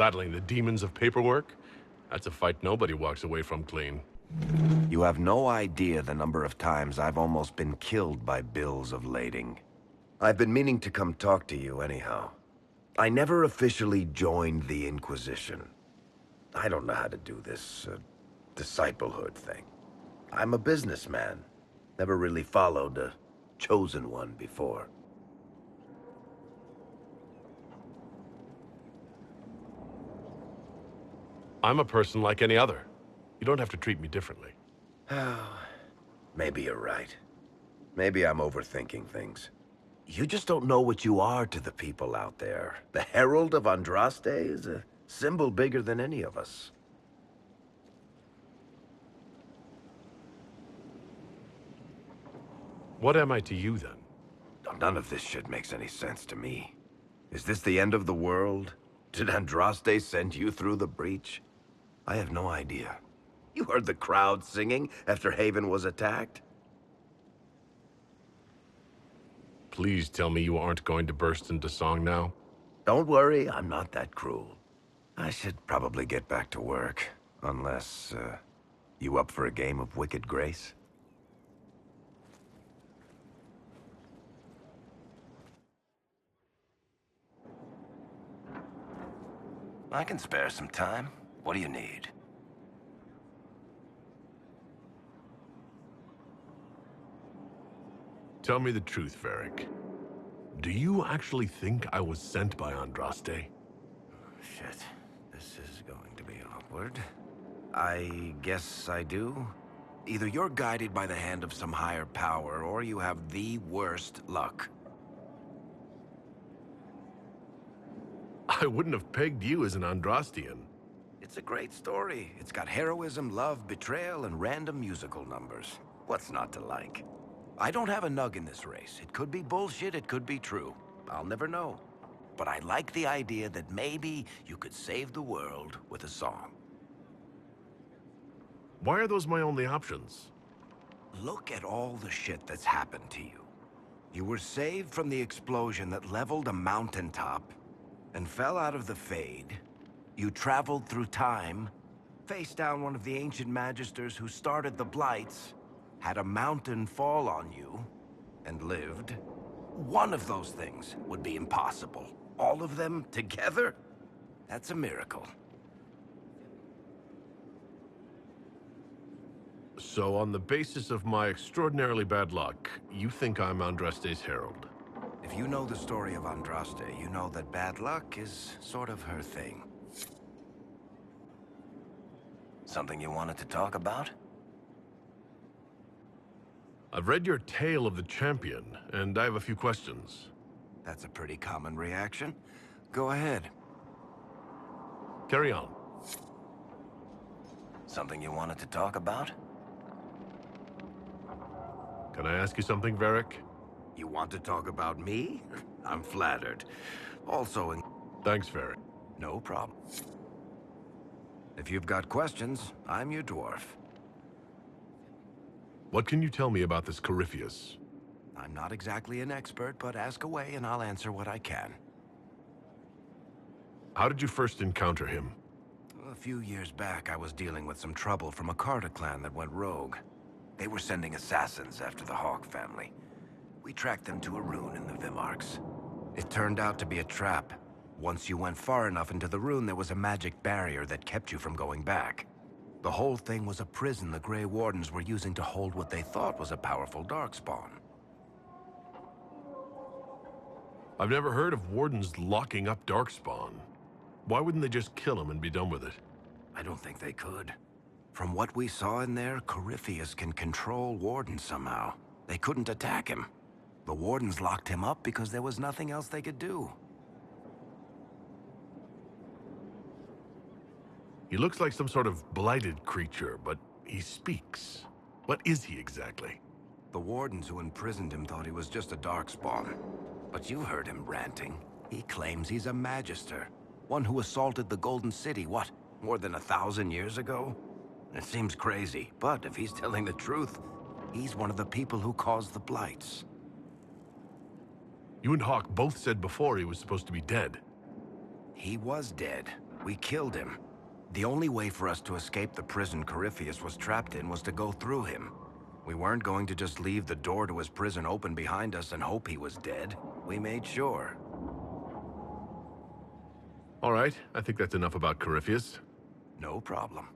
Battling the demons of paperwork? That's a fight nobody walks away from clean. You have no idea the number of times I've almost been killed by bills of lading. I've been meaning to come talk to you anyhow. I never officially joined the Inquisition. I don't know how to do this, disciplehood thing. I'm a businessman. Never really followed a chosen one before. I'm a person like any other. You don't have to treat me differently. Maybe you're right. Maybe I'm overthinking things. You just don't know what you are to the people out there. The Herald of Andraste is a symbol bigger than any of us. What am I to you, then? None of this shit makes any sense to me. Is this the end of the world? Did Andraste send you through the breach? I have no idea. You heard the crowd singing after Haven was attacked? Please tell me you aren't going to burst into song now. Don't worry, I'm not that cruel. I should probably get back to work. Unless, you up for a game of Wicked Grace? I can spare some time. What do you need? Tell me the truth, Varric. Do you actually think I was sent by Andraste? Shit. This is going to be awkward. I guess I do. Either you're guided by the hand of some higher power, or you have the worst luck. I wouldn't have pegged you as an Andrastian. It's a great story. It's got heroism, love, betrayal, and random musical numbers. What's not to like? I don't have a nug in this race. It could be bullshit, it could be true. I'll never know. But I like the idea that maybe you could save the world with a song. Why are those my only options? Look at all the shit that's happened to you. You were saved from the explosion that leveled a mountaintop and fell out of the Fade. You traveled through time, faced down one of the ancient magisters who started the Blights, had a mountain fall on you, and lived. One of those things would be impossible. All of them together? That's a miracle. So on the basis of my extraordinarily bad luck, you think I'm Andraste's herald? If you know the story of Andraste, you know that bad luck is sort of her thing. Something you wanted to talk about? I've read your Tale of the Champion, and I have a few questions. That's a pretty common reaction. Go ahead. Carry on. Something you wanted to talk about? Can I ask you something, Varric? You want to talk about me? I'm flattered. Also, Thanks, Varric. no problem. If you've got questions, I'm your dwarf. What can you tell me about this Corypheus? I'm not exactly an expert, but ask away and I'll answer what I can. How did you first encounter him? A few years back, I was dealing with some trouble from a Carter clan that went rogue. They were sending assassins after the Hawk family. We tracked them to a rune in the Vimarks. It turned out to be a trap. Once you went far enough into the rune, there was a magic barrier that kept you from going back. The whole thing was a prison the Grey Wardens were using to hold what they thought was a powerful Darkspawn. I've never heard of Wardens locking up Darkspawn. Why wouldn't they just kill him and be done with it? I don't think they could. From what we saw in there, Corypheus can control Wardens somehow. They couldn't attack him. The Wardens locked him up because there was nothing else they could do. He looks like some sort of blighted creature, but he speaks. What is he exactly? The Wardens who imprisoned him thought he was just a Darkspawn. But you heard him ranting. He claims he's a Magister. One who assaulted the Golden City, what, more than 1,000 years ago? It seems crazy, but if he's telling the truth, he's one of the people who caused the Blights. You and Hawk both said before he was supposed to be dead. He was dead, We killed him. The only way for us to escape the prison Corypheus was trapped in was to go through him. We weren't going to just leave the door to his prison open behind us and hope he was dead. We made sure. All right, I think that's enough about Corypheus. No problem.